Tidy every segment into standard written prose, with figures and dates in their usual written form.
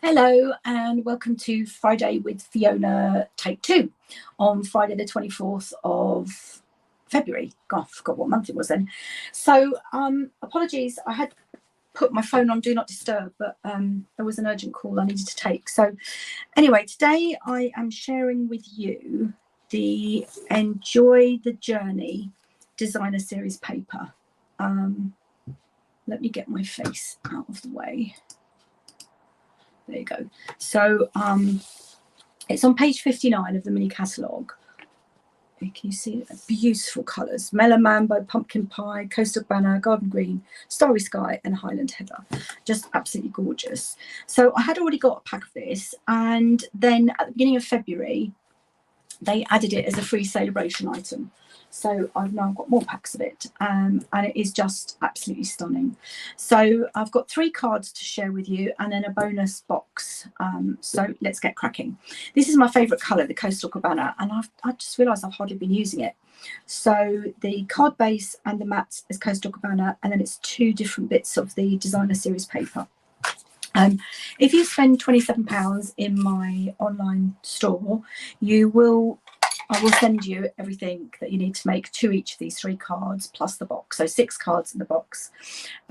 Hello and welcome to Friday with Fiona take 2 on Friday the 24th of February. God, I forgot what month it was then. So apologies, I had put my phone on do not disturb, but there was an urgent call I needed to take. So anyway, today I am sharing with you the Enjoy the Journey designer series paper. Let me get my face out of the way. There you go. So it's on page 59 of the mini catalogue. Can you see beautiful colours? Mellow Mambo, Pumpkin Pie, Coastal Banner, Garden Green, Starry Sky and Highland Heather. Just absolutely gorgeous. So I had already got a pack of this, and then at the beginning of February they added it as a free celebration item. So I've now got more packs of it, and it is just absolutely stunning. So I've got 3 cards to share with you and then a bonus box. So let's get cracking. This is my favourite colour, the Coastal Cabana, and I just realised I've hardly been using it. So the card base and the mat is Coastal Cabana, and then it's 2 different bits of the designer series paper. If you spend £27 in my online store, I will send you everything that you need to make to each of these 3 cards plus the box. So 6 cards in the box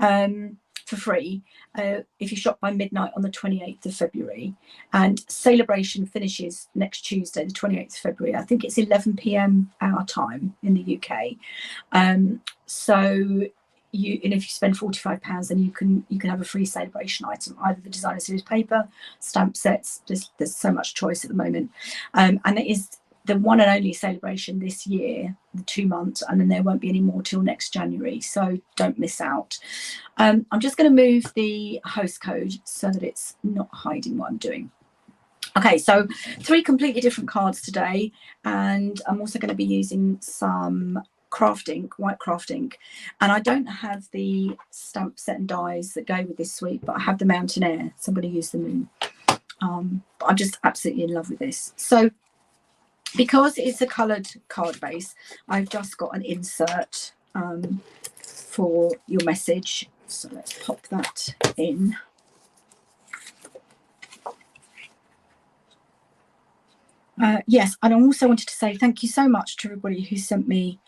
for free if you shop by midnight on the 28th of February. And celebration finishes next Tuesday, the 28th of February. I think it's 11 p.m. our time in the UK. And if you spend £45, then you can have a free celebration item, either the designer series paper, stamp sets. There's so much choice at the moment, and it is the one and only celebration this year, the 2 months, and then there won't be any more till next January, so don't miss out. I'm just going to move the host code so that it's not hiding what I'm doing. Okay, so 3 completely different cards today, and I'm also going to be using some craft ink, white craft ink, and I don't have the stamp set and dies that go with this suite, but I have the Mountain Air, so I'm going to use the Moon. But I'm just absolutely in love with this. So because it's a coloured card base, I've just got an insert for your message, so let's pop that in. Yes, and I also wanted to say thank you so much to everybody who sent me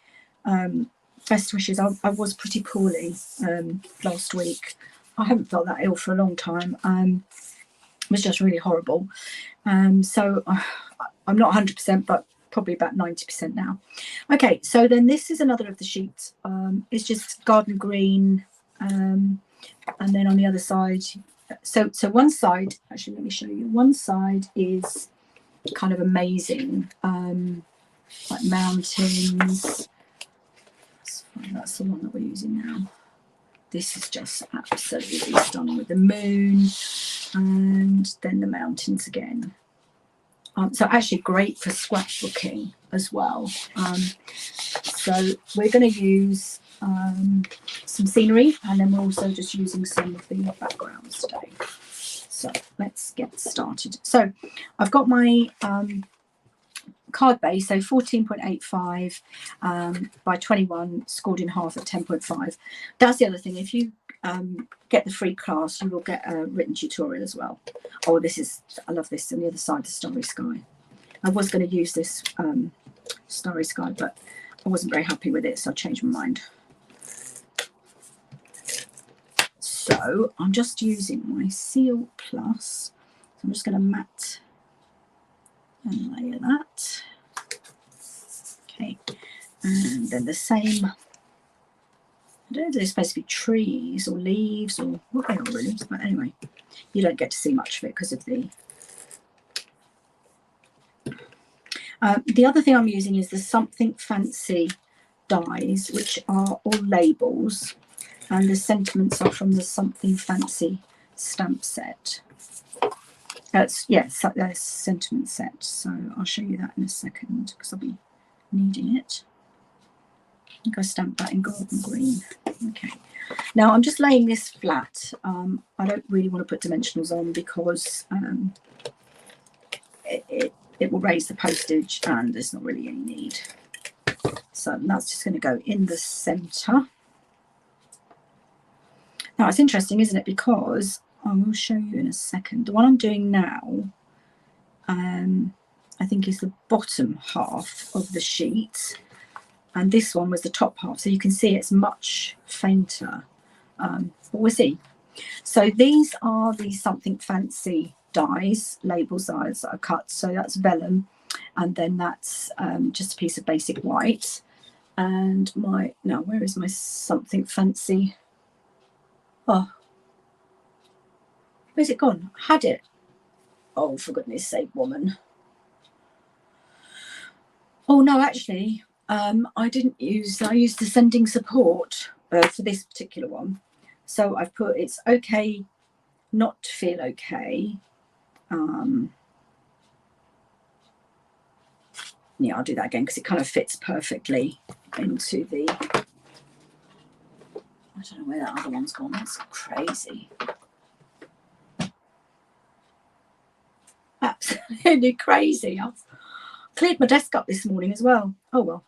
best wishes. I was pretty poorly last week. I haven't felt that ill for a long time. It was just really horrible. So I'm not 100%, but probably about 90% now. Okay, so then this is another of the sheets. It's just garden green, and then on the other side, so one side, actually let me show you. One side is kind of amazing, like mountains. That's the one that we're using now. This is just absolutely stunning with the moon and then the mountains again. So actually great for scrapbooking as well. So we're going to use some scenery, and then we're also just using some of the backgrounds today. So let's get started. So I've got my card base, so 14.85 by 21, scored in half at 10.5. That's the other thing. If you get the free class, you will get a written tutorial as well. Oh, I love this on the other side, the Starry Sky. I was going to use this Starry Sky, but I wasn't very happy with it, so I changed my mind. So I'm just using my Seal Plus. So I'm just going to matte and layer that. Okay, and then the same. I don't know if they're supposed to be trees or leaves or what they are really, but anyway, you don't get to see much of it because of the other thing I'm using is the Something Fancy dies, which are all labels, and the sentiments are from the Something Fancy stamp set. Yes, that's sentiment set, so I'll show you that in a second because I'll be needing it. I think I stamped that in golden green. Okay, now I'm just laying this flat. I don't really want to put dimensionals on because it will raise the postage and there's not really any need. So that's just going to go in the centre. Now it's interesting, isn't it, because I will show you in a second. The one I'm doing now, I think is the bottom half of the sheet, and this one was the top half, so you can see it's much fainter, but we'll see. So these are the Something Fancy dies, label dies that are cut. So that's vellum, and then that's just a piece of basic white. And my, now where is my Something Fancy? Oh, where's it gone? I had it. Oh, for goodness sake, woman. Oh no, actually, I didn't use, I used the sending support for this particular one. So I've put, it's okay not to feel okay. Yeah, I'll do that again because it kind of fits perfectly into the, I don't know where that other one's gone. That's crazy. Absolutely crazy. I've cleared my desk up this morning as well. Oh well,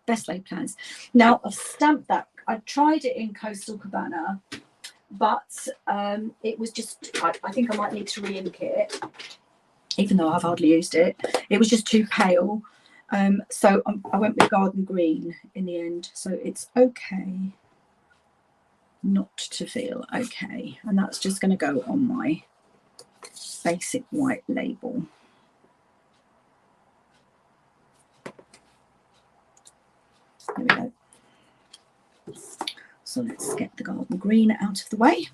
best laid plans. Now I've stamped that. I tried it in Coastal Cabana, but it was just, I think I might need to re-ink it, even though I've hardly used it. It was just too pale. So I went with Garden Green in the end. So it's okay not to feel okay. And that's just going to go on my basic white label. There we go. So let's get the Garden Green out of the way.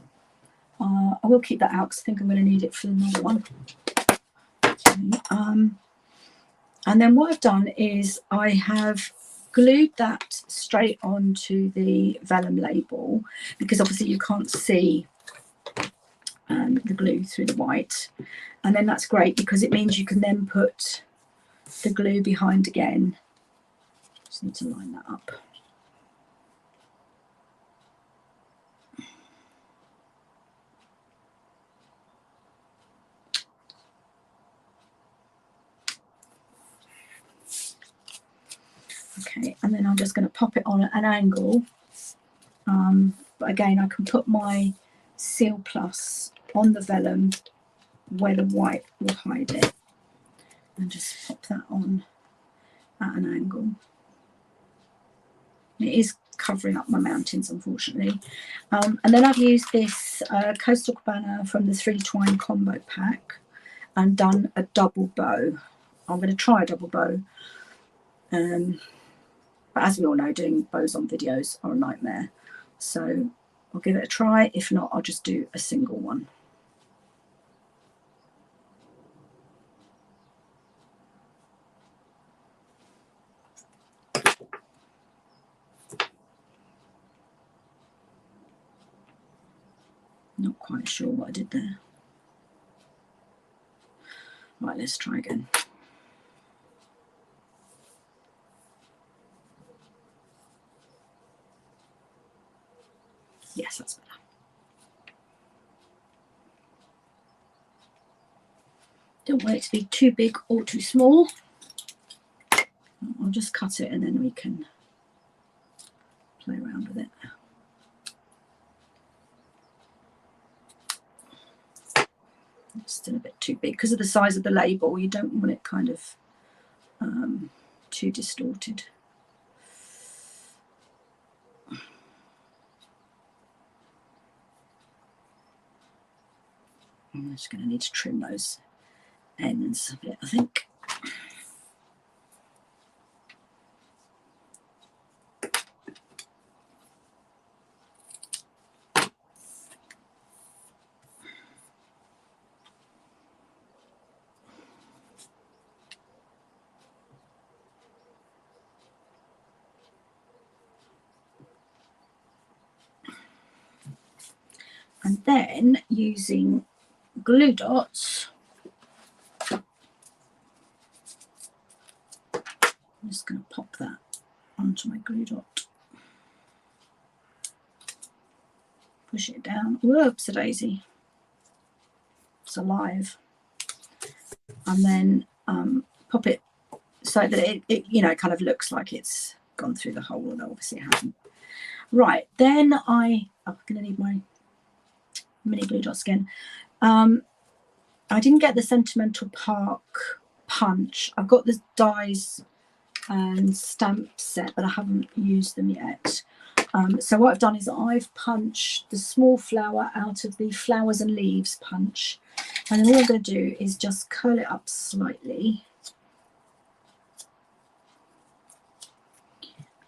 I will keep that out because I think I'm going to need it for another one. Okay, and then what I've done is I have glued that straight onto the vellum label, because obviously you can't see the glue through the white. And then that's great because it means you can then put the glue behind again. Just need to line that up. Okay, and then I'm just going to pop it on at an angle. But again, I can put my Seal Plus on the vellum where the white will hide it, and just pop that on at an angle. It is covering up my mountains, unfortunately. And then I've used this Coastal Cabana from the 3 twine combo pack and done a double bow. I'm going to try a double bow. But as we all know, doing bows on videos are a nightmare. So I'll give it a try. If not, I'll just do a single one. Not quite sure what I did there. Right, let's try again. Yes, that's better. Don't want it to be too big or too small. I'll just cut it and then we can play around with it. It's still a bit too big because of the size of the label. You don't want it kind of too distorted. I'm just going to need to trim those ends a bit, I think. And then using glue dots, I'm just going to pop that onto my glue dot. Push it down. Whoops, a daisy. It's alive. And then pop it so that it you know, kind of looks like it's gone through the hole, although obviously it hasn't. Right, then I'm going to need my mini glue dots again. I didn't get the Sentimental Park punch. I've got the dies and stamp set, but I haven't used them yet. So what I've done is I've punched the small flower out of the flowers and leaves punch, and then all I'm going to do is just curl it up slightly,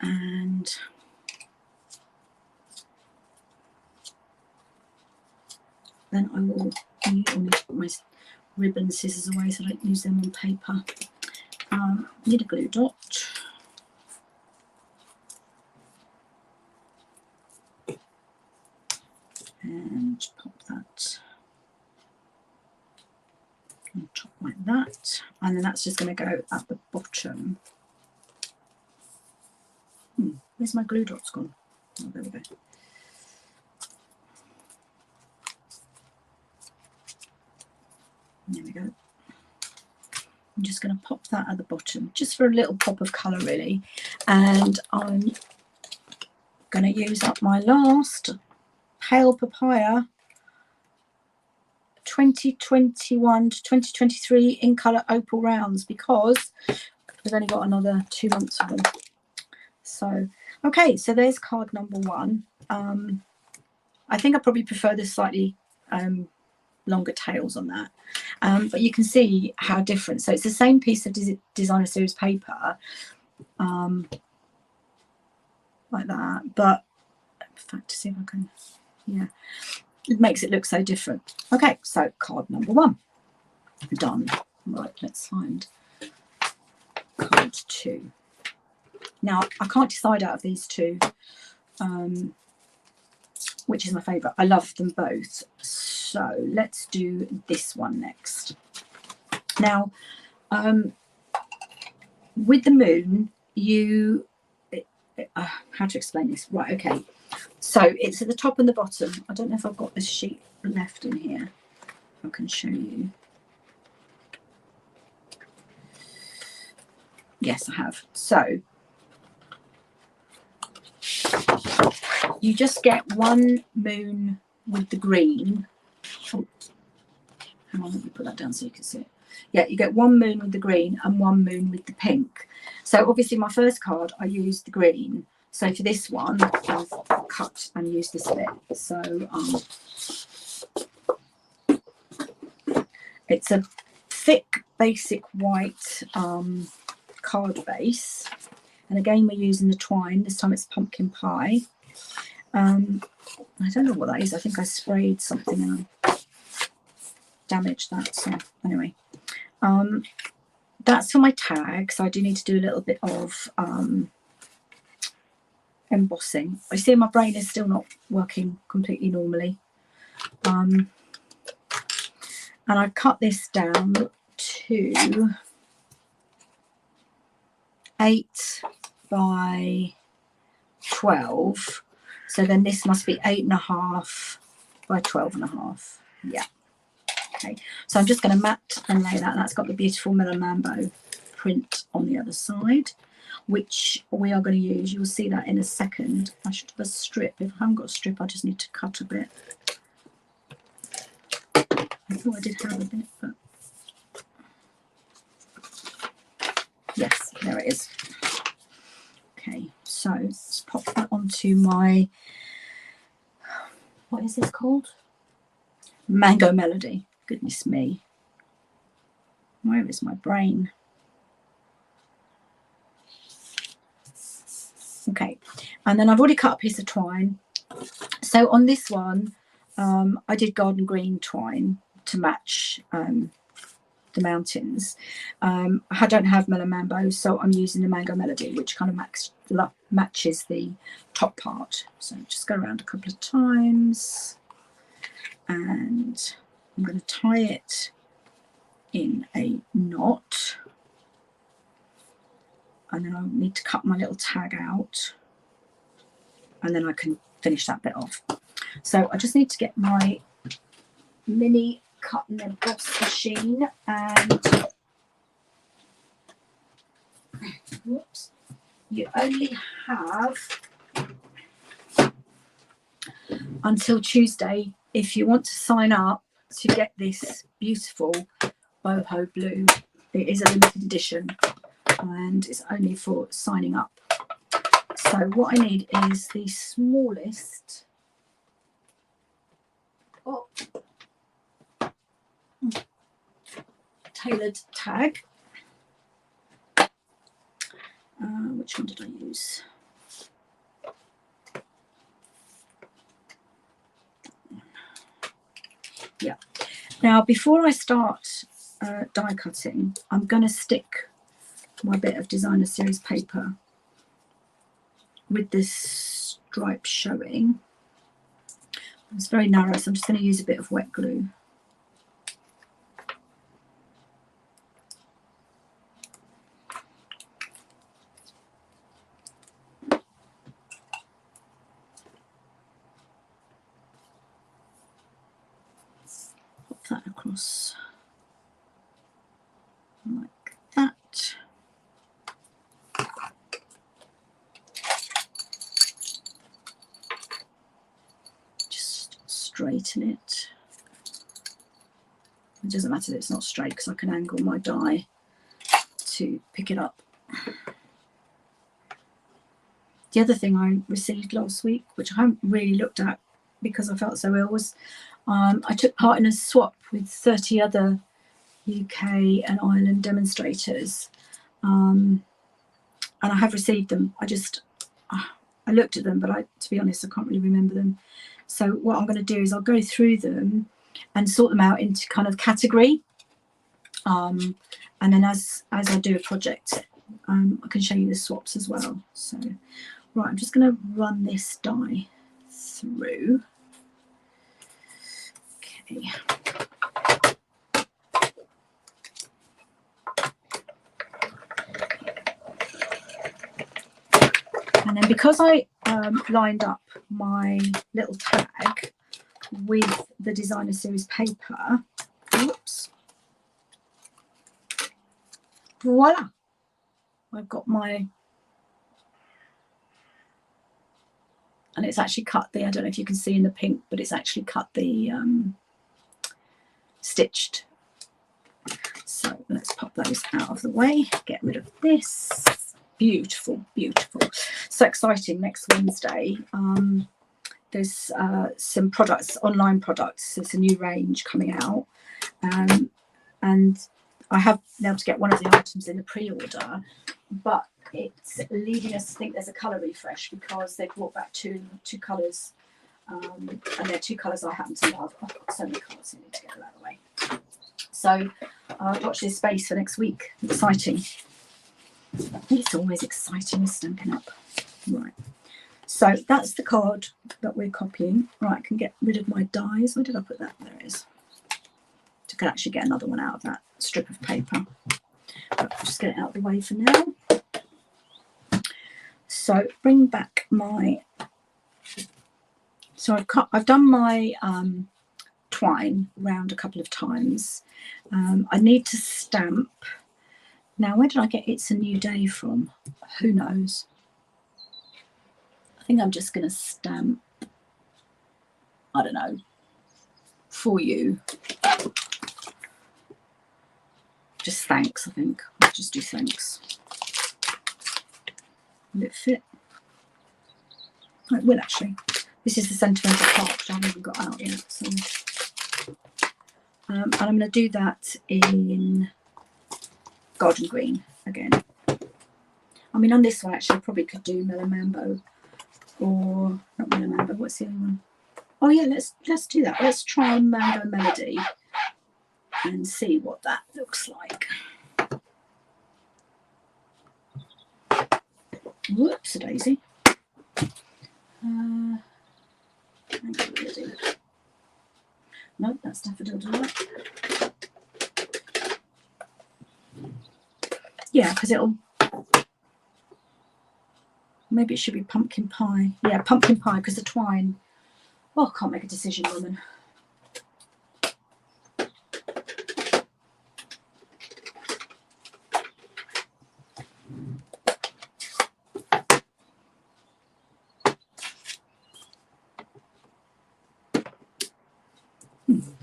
and then I will need to put my ribbon scissors away so I don't use them on paper. Need a glue dot. And pop that on top like that. And then that's just going to go at the bottom. Where's my glue dots gone? Oh, there we go. There we go. I'm just going to pop that at the bottom, just for a little pop of colour really. And I'm going to use up my last Pale Papaya 2021 to 2023 in colour opal rounds, because we've only got another 2 months of them. So, okay, so there's card number 1. I think I probably prefer the slightly longer tails on that, but you can see how different. So it's the same piece of designer series paper, like that, but in fact, to see if I can, yeah, it makes it look so different. Okay, so card number 1 done. Right, let's find card 2. Now I can't decide out of these two which is my favourite. I love them both. So let's do this one next. Now, with the moon, how to explain this? Right, okay. So it's at the top and the bottom. I don't know if I've got this sheet left in here. I can show you. Yes, I have. So you just get one moon with the green. Oh, hang on, let me put that down so you can see it. Yeah, you get one moon with the green and one moon with the pink. So obviously my first card, I used the green. So for this one, I've cut and used this bit. So it's a thick, basic white card base. And again, we're using the twine. This time it's pumpkin pie. I don't know what that is. I think I sprayed something and I damaged that. So anyway, that's for my tag. So I do need to do a little bit of embossing. I see my brain is still not working completely normally. And I cut this down to 8 by 12. So then this must be 8.5 by 12.5. Yeah. Okay. So I'm just going to mat and lay that. That's got the beautiful Melamambo print on the other side, which we are going to use. You'll see that in a second. I should have a strip. If I haven't got a strip, I just need to cut a bit. I thought I did have a bit, but yes, there it is. Okay, so let's pop that onto my, what is this called? Mango Melody. Goodness me. Where is my brain? Okay, and then I've already cut a piece of twine. So on this one, I did garden green twine to match the mountains. I don't have Melamambo, so I'm using the Mango Melody, which kind of matches the top part. So just go around a couple of times, and I'm going to tie it in a knot, and then I'll need to cut my little tag out, and then I can finish that bit off. So I just need to get my mini cut and emboss machine, and whoops, you only have until Tuesday if you want to sign up to get this beautiful boho blue, it is a limited edition and it's only for signing up. So what I need is the smallest tailored tag. Which one did I use? Yeah. Now, before I start die cutting, I'm going to stick my bit of designer series paper with this stripe showing. It's very narrow, so I'm just going to use a bit of wet glue. Pop that across like that. Just straighten it. It doesn't matter that it's not straight because I can angle my die to pick it up. The other thing I received last week, which I haven't really looked at because I felt so ill, was I took part in a swap with 30 other UK and Ireland demonstrators, and I have received them. I looked at them, but to be honest, I can't really remember them. So what I'm going to do is I'll go through them and sort them out into kind of category, and then as I do a project, I can show you the swaps as well. So right, I'm just going to run this die through. Okay. And then because I lined up my little tag with the designer series paper, whoops, voila, I've got my, and it's actually cut the, I don't know if you can see in the pink, but it's actually cut the stitched. So let's pop those out of the way, get rid of this. Beautiful, beautiful. So exciting. Next Wednesday, there's some products, online products. There's a new range coming out, and I have been able to get one of the items in the pre-order, but it's leading us to think there's a colour refresh because they brought back two colours, and they're two colours I happen to love. I've got so many colours, I need to get them out of the way. So watch this space for next week. Exciting. It's always exciting with Stampin' Up. Right. So that's the card that we're copying. Right, I can get rid of my dies. Where did I put that? There it is. So I can actually get another one out of that strip of paper. But I'll just get it out of the way for now. So bring back my. So I've done my twine round a couple of times. I need to stamp. Now, where did I get It's a New Day from? Who knows? I think I'm just going to stamp, I don't know, for you. Just thanks, I think. I'll just do thanks. Will it fit? Oh, it will actually. This is the sentimental part, which I haven't even got out yet. So. And I'm going to do that in Garden Green again. I mean, on this one, actually, I probably could do Mellow Mambo. Or not Mellow Mambo, what's the other one? Oh yeah, let's do that. Let's try on Mambo Melody and see what that looks like. Whoops a daisy. Mambo Melody. No, that's Daffodil Delight. Yeah, because it'll. Maybe it should be pumpkin pie. Yeah, pumpkin pie, because the twine. Oh, I can't make a decision, woman.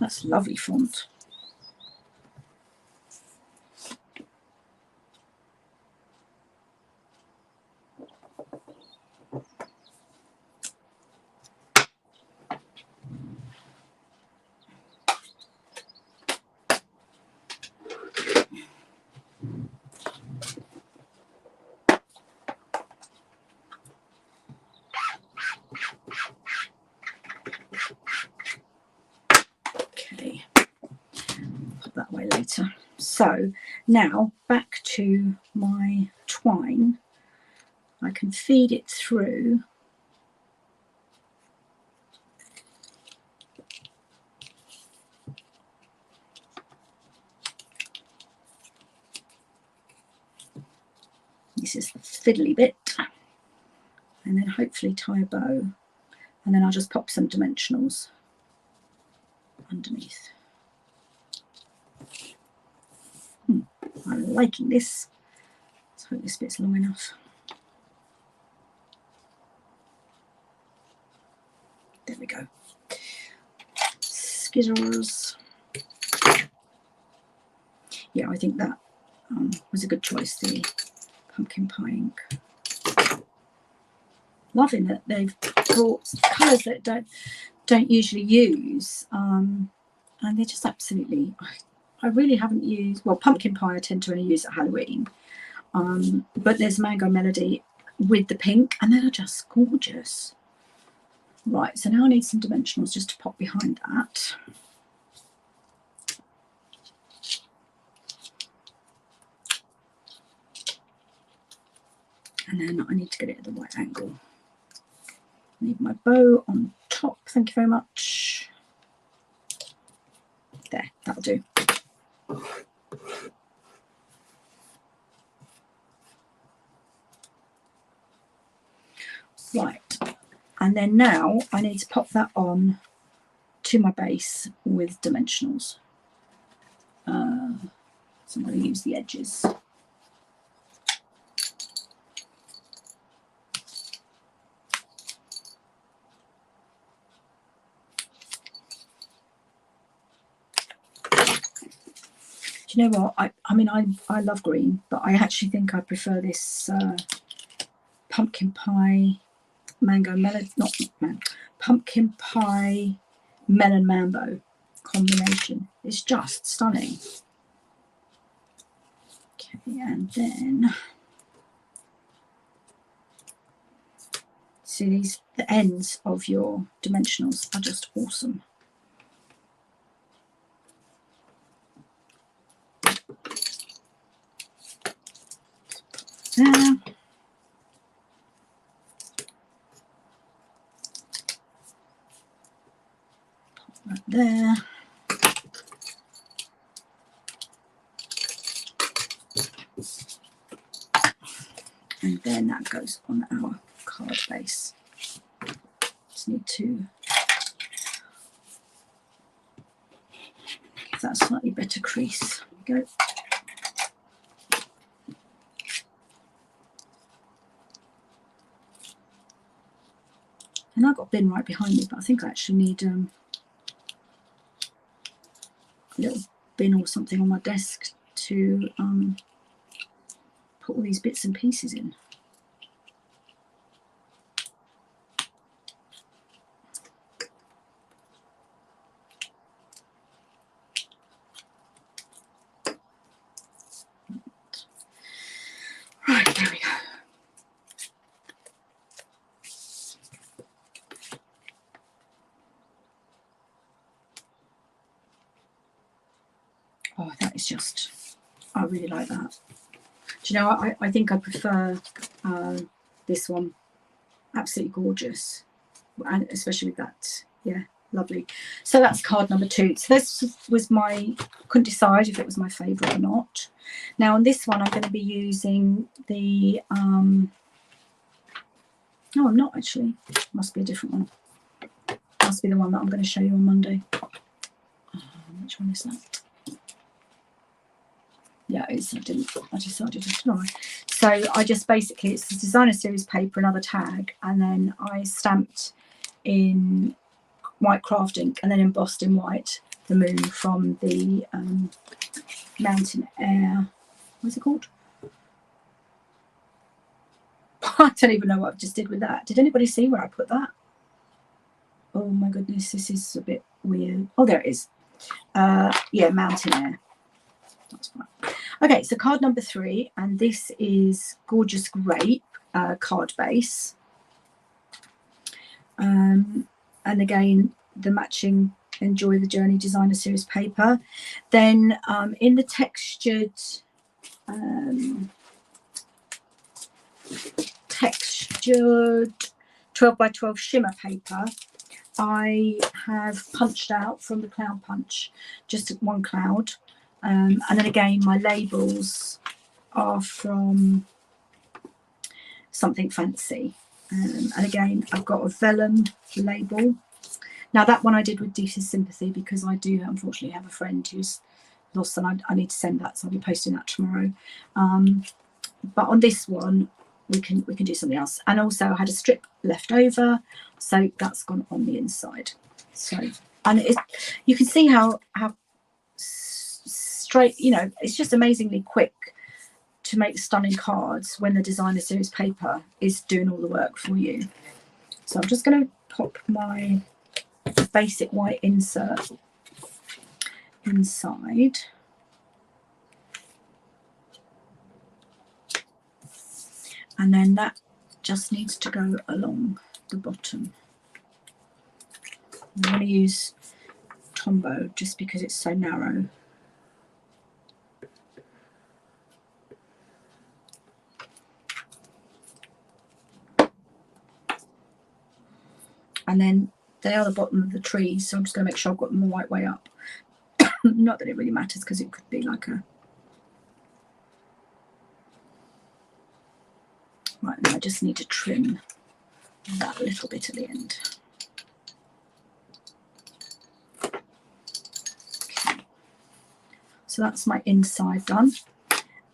That's lovely font. Okay, put that away later. So now back to my twine. I can feed it through this is the fiddly bit, and then hopefully tie a bow, and then I'll just pop some dimensionals underneath. I'm liking this. Let's hope this bit's long enough. There we go. Skittles. Yeah, I think that was a good choice, the pumpkin pie ink. Loving that they've brought colours that don't usually use, and they're just absolutely. I really haven't used, well, pumpkin pie I tend to only use at Halloween, but there's Mango Melody with the pink, and they're just gorgeous. Right, so now I need some dimensionals just to pop behind that. And then I need to get it at the right angle. I need my bow on top, thank you very much. There, that'll do. Right, and then now I need to pop that on to my base with dimensionals. So I'm going to use the edges. Do you know what? I mean, I love green, but I actually think I prefer this pumpkin pie mango melon, not man, pumpkin pie melon mambo combination. It's just stunning. Okay, and then see these, the ends of your dimensionals are just awesome. There. Pop that there. And then that goes on our card base. Just need to give that a slightly better crease. There we go. And I've got a bin right behind me, but I think I actually need a little bin or something on my desk to put all these bits and pieces in. Right, there we go. Oh, that is just, I really like that. Do you know, I think I prefer this one. Absolutely gorgeous. And especially with that, yeah, lovely. So that's card number 2. So this was my, couldn't decide if it was my favourite or not. Now on this one, I'm going to be using the, no, I'm not actually. Must be a different one. Must be the one that I'm going to show you on Monday. Which one is that? Yeah, it's, I decided to try. So I just basically, it's the designer series paper, another tag, and then I stamped in white craft ink and then embossed in white the moon from the Mountain Air. What's it called? I don't even know what I just did with that. Did anybody see where I put that? Oh my goodness, this is a bit weird. Oh, there it is. Yeah, Mountain Air. That's fine. Okay, so card number 3, and this is Gorgeous Grape card base. And again, the matching Enjoy the Journey Designer Series paper. Then in the textured 12 by 12 shimmer paper, I have punched out from the Cloud Punch just one cloud, and then again my labels are from Something Fancy, and again I've got a vellum label. Now that one I did with Deepest Sympathy because I do unfortunately have a friend who's lost, and I need to send that, so I'll be posting that tomorrow. But on this one we can do something else. And also I had a strip left over, so that's gone on the inside. So, and you can see how straight, you know, it's just amazingly quick to make stunning cards when the Designer Series paper is doing all the work for you. So I'm just going to pop my basic white insert inside. And then that just needs to go along the bottom. I'm going to use Tombow just because it's so narrow. And then they are the bottom of the trees, so I'm just going to make sure I've got them the right way up. Not that it really matters, because it could be like a... Right, now I just need to trim that little bit at the end. Okay. So that's my inside done.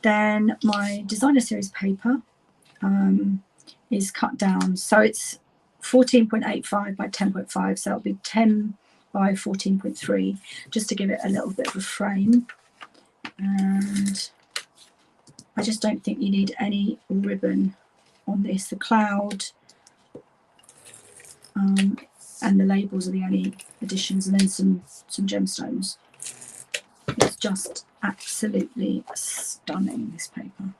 Then my Designer Series paper is cut down. So it's 14.85 by 10.5, so it'll be 10 by 14.3, just to give it a little bit of a frame. And I just don't think you need any ribbon on this. The cloud and the labels are the only additions, and then some gemstones. It's just absolutely stunning, this paper.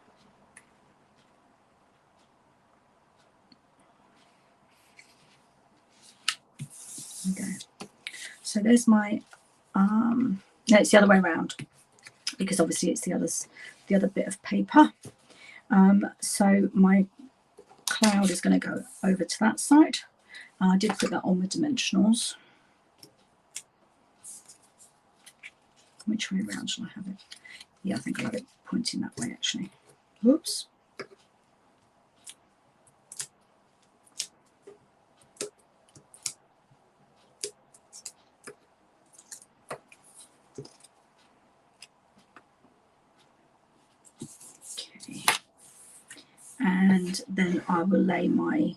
Okay, so there's my no, it's the other way around, because obviously it's the other bit of paper. So my cloud is going to go over to that side. I did put that on with dimensionals. Which way around shall I have it? Yeah, I think I'll have it pointing that way actually. Whoops. Okay. And then I will lay my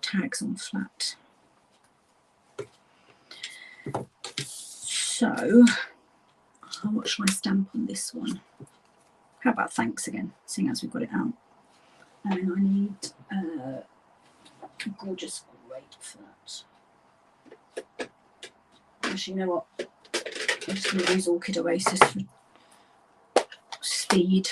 tags on flat. So, what shall I stamp on this one? How about thanks again, seeing as we've got it out. And I need a Gorgeous Grape for that. Actually, you know what? I'm just going to use Orchid Oasis for speed.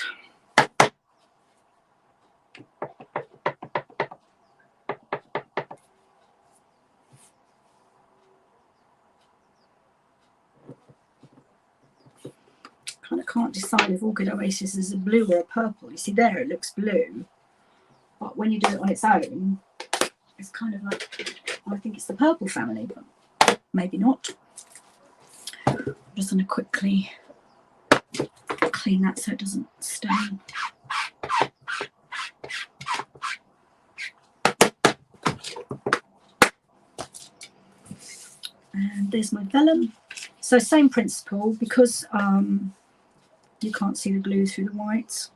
Kind of can't decide if Orchid Oasis is a blue or a purple. You see there, it looks blue, but when you do it on its own, it's kind of like, I think it's the purple family, but maybe not. I'm just going to quickly clean that so it doesn't stain. And there's my vellum. So same principle, because you can't see the blue through the whites.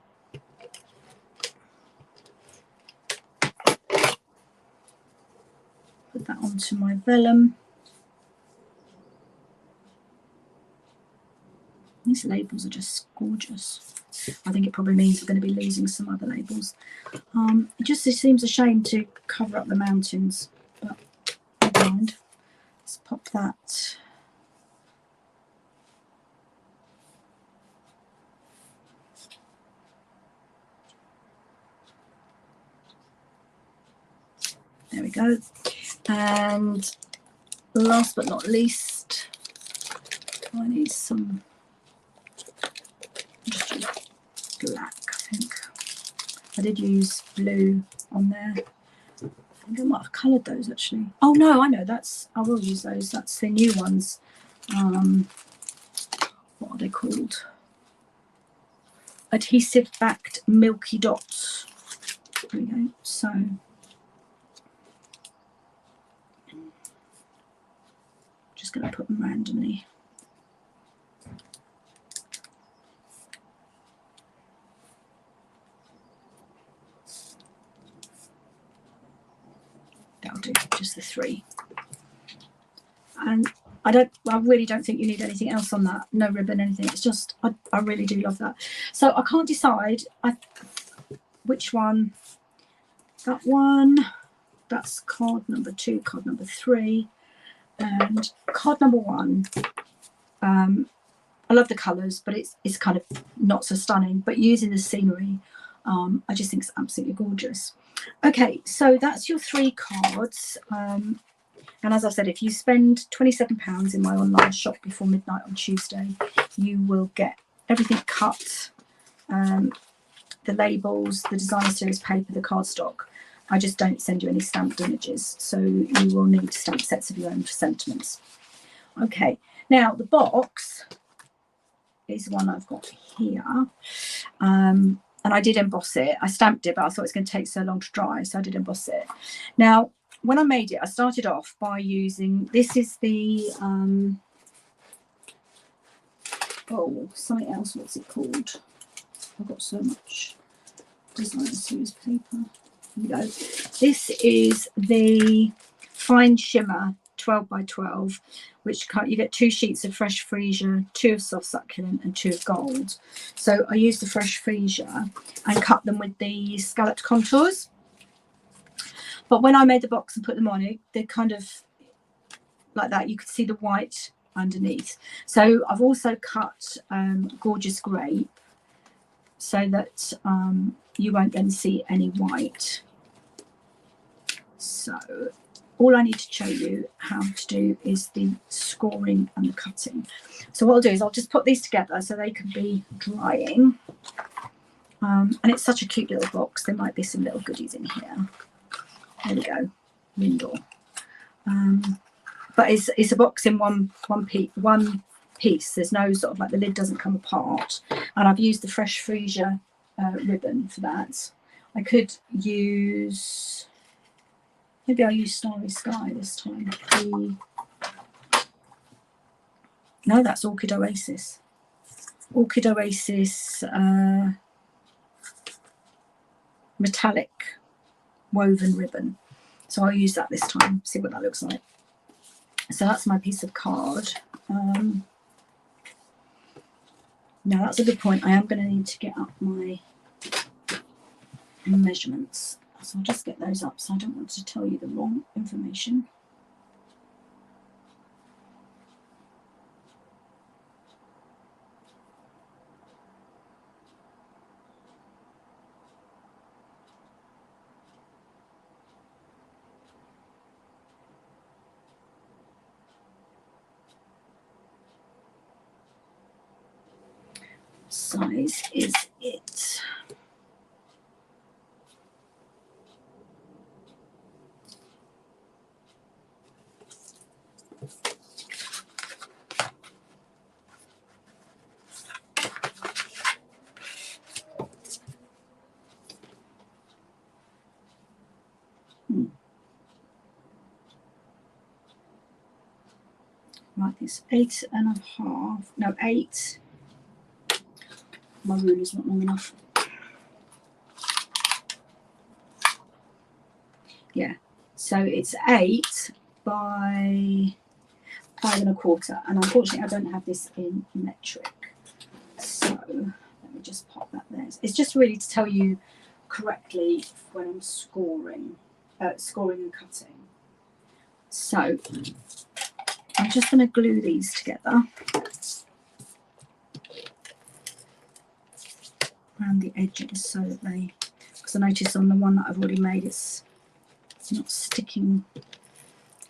Put that onto my vellum. These labels are just gorgeous. I think it probably means we're going to be losing some other labels. It seems a shame to cover up the mountains, but never mind. Let's pop that. There we go. And last but not least, I need some black, I think. I did use blue on there. I think I might have coloured those actually. Oh no, I know, I will use those. That's the new ones. What are they called? Adhesive backed milky dots. There we go. So just going to put them randomly. That'll do, just the 3. And I really don't think you need anything else on that. No ribbon, anything. It's just, I really do love that. So I can't decide which one. That one, that's card number 2, card number 3, and card number 1. I love the colours, but it's kind of not so stunning. But using the scenery, I just think it's absolutely gorgeous. Okay, so that's your 3 cards. And as I said, if you spend £27 in my online shop before midnight on Tuesday, you will get everything cut, the labels, the designer series paper, the cardstock. I just don't send you any stamped images, so you will need stamp sets of your own for sentiments. Okay, now the box is one I've got here. And I did emboss it. I stamped it, but I thought it's going to take so long to dry, so I did emboss it. Now, when I made it, I started off by using, this is the, oh, something else, what's it called? I've got so much designer series paper. Here we go. This is the Fine Shimmer 12 by 12, which you get 2 sheets of fresh freesia, 2 of soft succulent and 2 of gold. So I used the fresh freesia and cut them with the scalloped contours. But when I made the box and put them on, they're kind of like that. You could see the white underneath. So I've also cut Gorgeous Grape so that you won't then see any white. So all I need to show you how to do is the scoring and the cutting. So what I'll do is I'll just put these together so they can be drying. And it's such a cute little box. There might be some little goodies in here. There we go, Lindor. But it's a box in one piece. There's no sort of like, the lid doesn't come apart. And I've used the fresh freesia ribbon for that. I could use, maybe I'll use Starry Sky this time. No, that's Orchid Oasis. Orchid Oasis metallic woven ribbon. So I'll use that this time, see what that looks like. So that's my piece of card. Now that's a good point. I am going to need to get up my measurements. So I'll just get those up, so I don't want to tell you the wrong information. Size is it? Right, it's 8.5. No, 8. My ruler's not long enough. Yeah, so it's 8 by 5 1/4, and unfortunately I don't have this in metric. So let me just pop that there. It's just really to tell you correctly when I'm scoring and cutting. So I'm just going to glue these together around the edges so that they, because I noticed on the one that I've already made it's not sticking.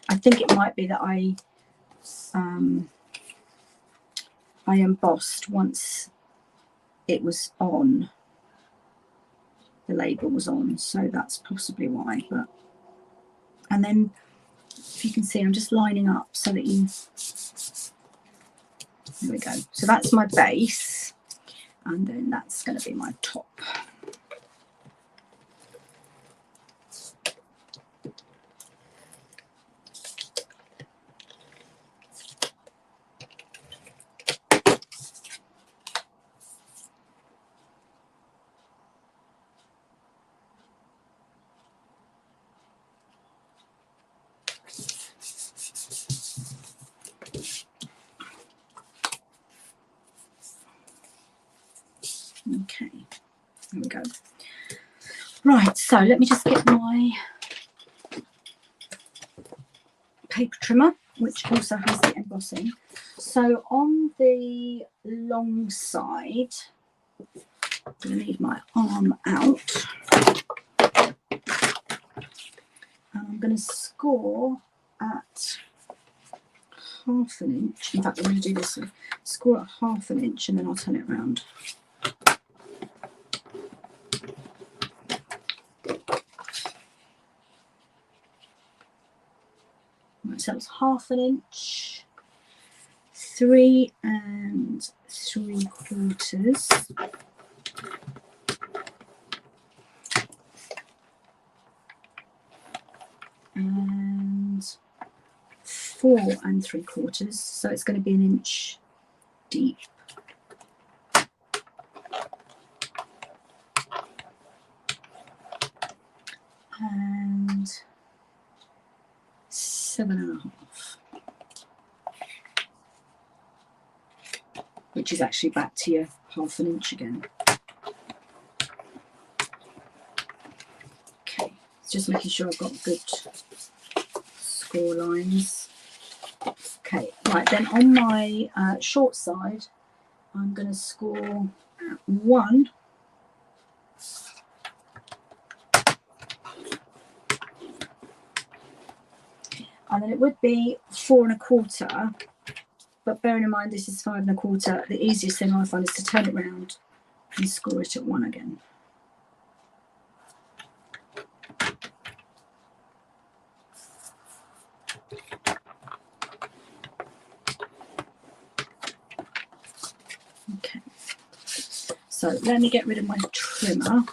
I think it might be that I embossed once it was on, the label was on, so that's possibly why. But and then if you can see, I'm just lining up so that you, there we go. So that's my base, and then that's going to be my top. Okay, there we go. Right, so let me just get my paper trimmer, which also has the embossing. So on the long side, I'm going to need my arm out, and I'm going to score at 1/2 inch. In fact, I'm going to do this one. Score at 1/2 inch, and then I'll turn it around. Right, so it's 1/2 inch, 3 3/4, and 4 3/4. So it's going to be 1 inch deep. And 7 1/2, which is actually back to your 1/2 inch again. Okay, just making sure I've got good score lines. Okay, right, then on my short side, I'm going to score at 1. And then it would be 4 1/4, but bearing in mind this is 5 1/4, the easiest thing I find is to turn it round and score it at 1 again. Okay, so let me get rid of my trimmer,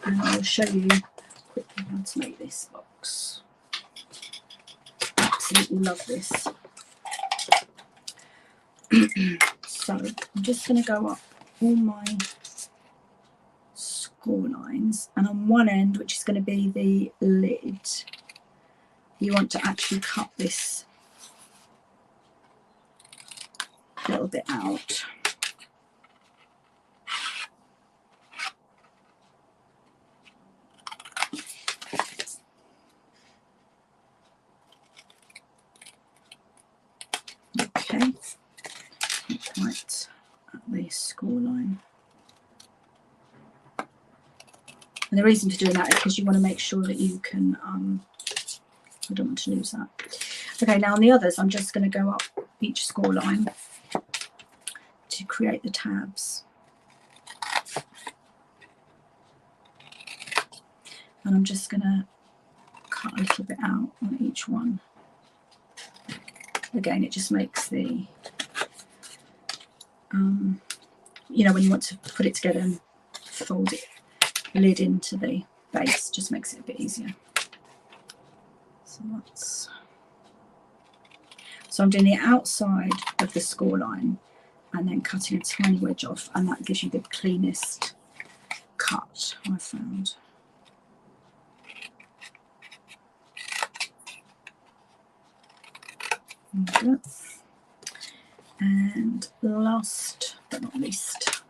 and I'll show you quickly how to make this box. Absolutely love this. So I'm just going to go up all my score lines, and on one end, which is going to be the lid, you want to actually cut this little bit out. Okay, right at the score line. And the reason for doing that is because you want to make sure that you can, I don't want to lose that. Okay, now on the others, I'm just going to go up each score line to create the tabs. And I'm just going to cut a little bit out on each one. Again, it just makes the, you know, when you want to put it together and fold it, lid into the base, just makes it a bit easier. So I'm doing the outside of the score line and then cutting a tiny wedge off, and that gives you the cleanest cut I found. And last but not least.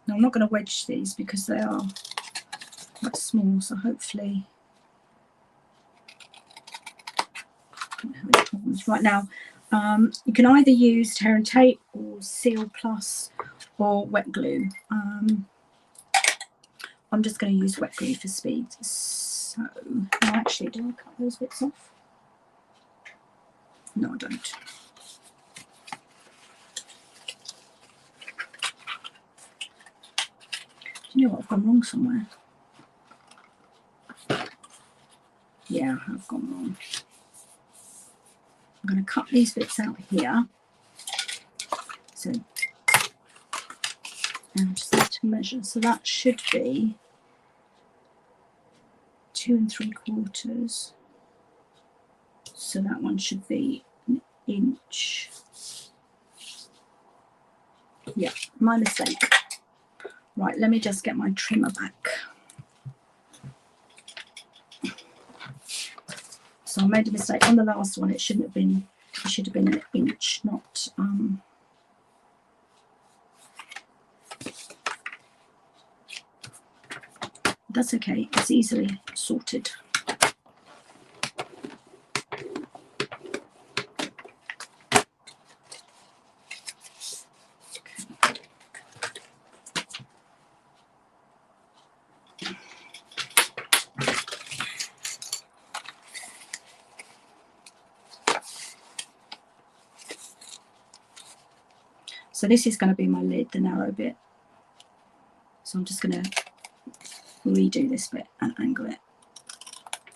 Now I'm not going to wedge these because they are quite small, so hopefully I don't have any problems. Right now, you can either use tear and tape or Seal Plus or wet glue. I'm just going to use wet glue for speed. So, actually, do I cut those bits off? No, I don't. Do you know what? I've gone wrong somewhere. Yeah, I've gone wrong. I'm going to cut these bits out here. So, and just need to measure. So that should be 2 3/4. So that one should be an inch. Yeah, my mistake. Right, let me just get my trimmer back. So I made a mistake on the last one. It shouldn't have been. It should have been an inch, not. That's okay. It's easily sorted. So this is going to be my lid, the narrow bit. So I'm just going to redo this bit and angle it.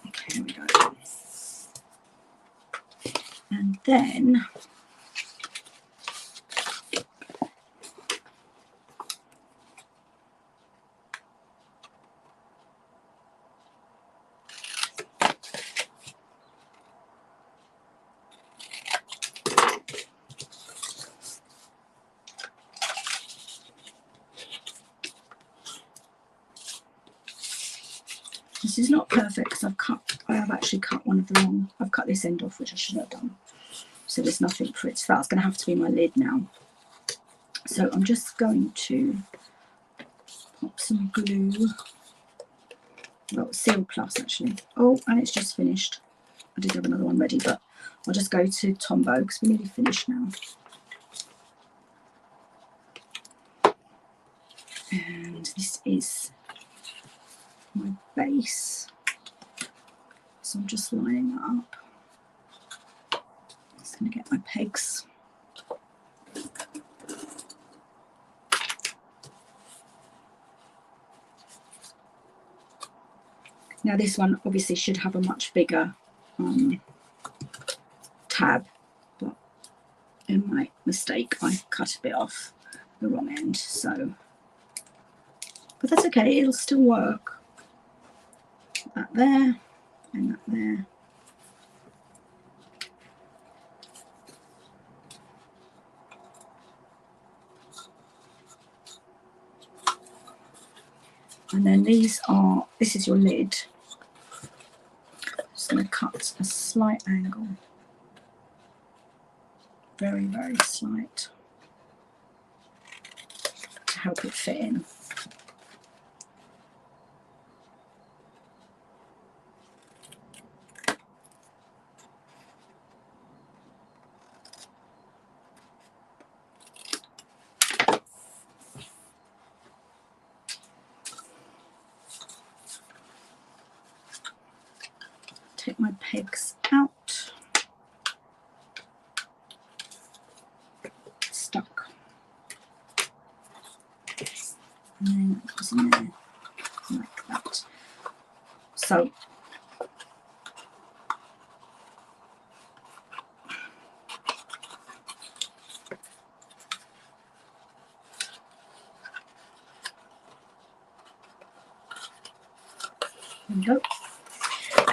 Okay, here we go. And then this is not perfect because I have actually cut one of the wrong. I've cut this end off, which I shouldn't have done. So there's nothing for it. So that's going to have to be my lid now. So I'm just going to pop some glue. Well, Seal Plus actually. Oh, and it's just finished. I did have another one ready, but I'll just go to Tombow because we're nearly finished now. And this is my base. So I'm just lining that up. Just going to get my pegs. Now this one obviously should have a much bigger tab, but in my mistake I cut a bit off the wrong end, so, but that's okay, it'll still work. That there and that there. And then this is your lid. Just going to cut a slight angle, very, very slight, to help it fit in. Take my pegs out. Stuck. And then it goes in there like that. So there we go.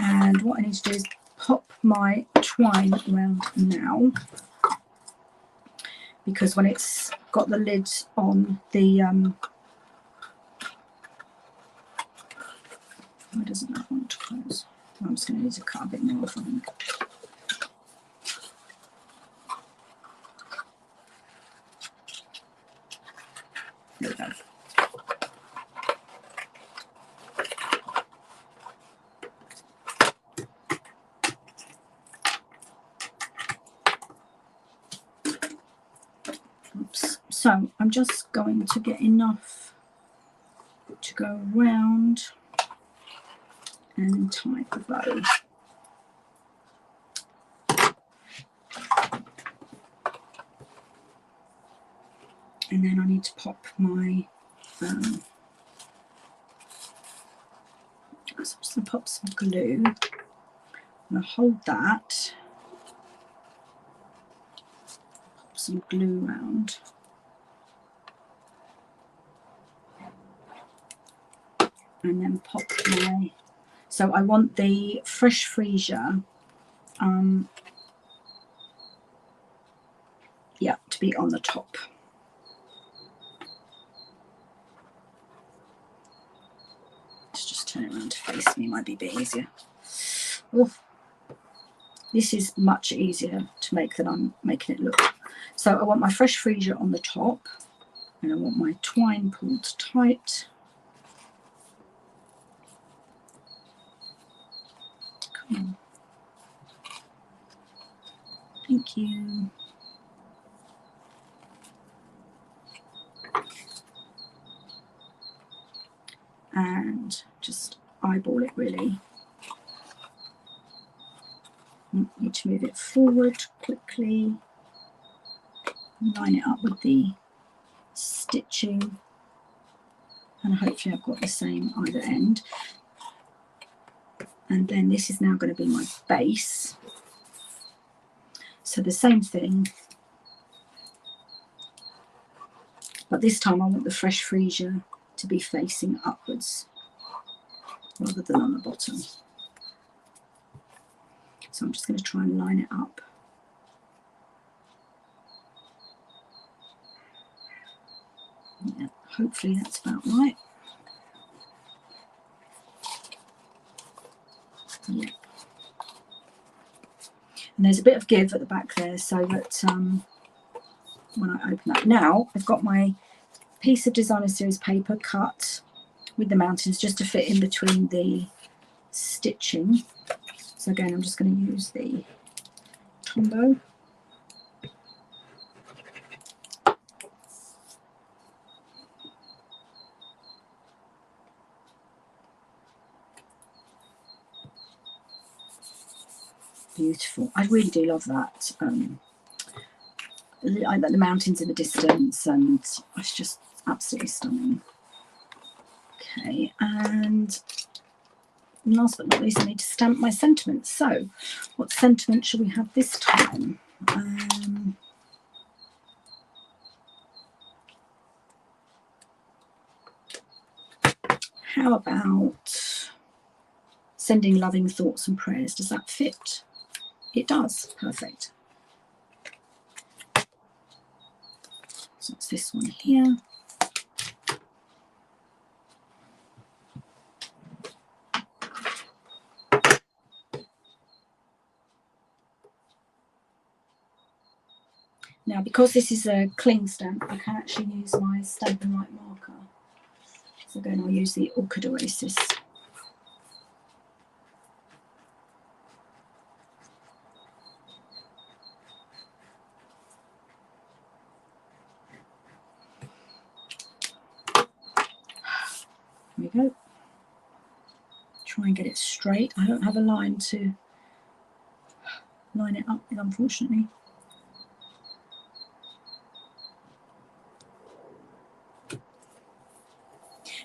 And what I need to do is pop my twine around now, because when it's got the lid on the why doesn't that want to close? I'm just going to need to cut a bit more, I think. There we go. Oops. So I'm just going to get enough to go around and tie the bow. And then I need to pop my, I'm just going to pop some glue. I'm going to hold that, pop some glue around. And then pop my, so I want the fresh freesia, yeah, to be on the top. Let's just turn it around to face me, might be a bit easier. Oh, this is much easier to make than I'm making it look. So I want my fresh freesia on the top, and I want my twine pulled tight. Come on. Thank you. And just eyeball it really. I need to move it forward quickly. Line it up with the stitching, and hopefully I've got the same either end. And then this is now going to be my base. So the same thing, but this time I want the fresh freesia to be facing upwards rather than on the bottom. So I'm just going to try and line it up. Yeah, hopefully that's about right. Yeah. And there's a bit of give at the back there, so that when I open that, now I've got my piece of designer series paper cut with the mountains just to fit in between the stitching. So again, I'm just going to use the Tombow. Beautiful. I really do love that. I like the mountains in the distance, and it's just absolutely stunning. Okay, and last but not least, I need to stamp my sentiments. So what sentiment shall we have this time? How about sending loving thoughts and prayers? Does that fit? It does. Perfect. So it's this one here. Now, because this is a cling stamp, I can actually use my Stampin' Right marker. So again, I'll use the Orchid Oasis. There we go. Try and get it straight. I don't have a line to line it up with, unfortunately.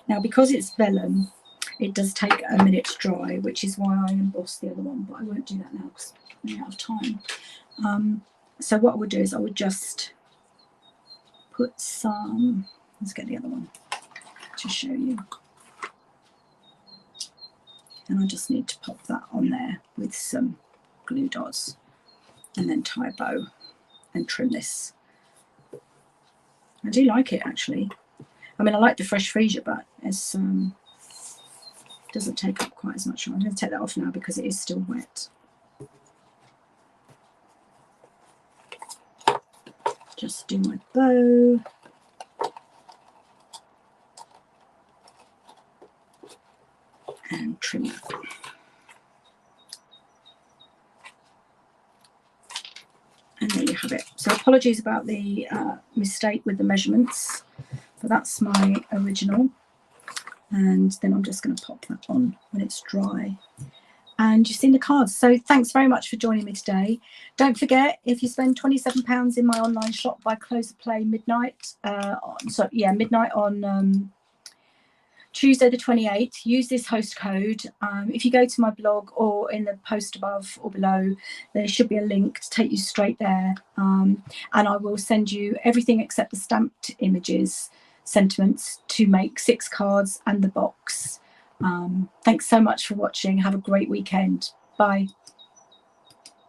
Now, because it's vellum, it does take a minute to dry, which is why I embossed the other one, but I won't do that now because I'm running out of time. So what I would do is I would just put some, let's get the other one to show you. And I just need to pop that on there with some glue dots and then tie a bow and trim this. I do like it, actually. I mean, I like the fresh freesia, but it's doesn't take up quite as much. I'm going to take that off now because it is still wet. Just do my bow. have it. So apologies about the mistake with the measurements, but that's my original. And then I'm just going to pop that on when it's dry. And you've seen the cards. So thanks very much for joining me today. Don't forget, if you spend £27 in my online shop by close of play midnight, midnight on Tuesday the 28th, use this host code. If you go to my blog or in the post above or below, there should be a link to take you straight there. And I will send you everything except the stamped images, sentiments, to make 6 cards and the box. Thanks so much for watching. Have a great weekend. Bye.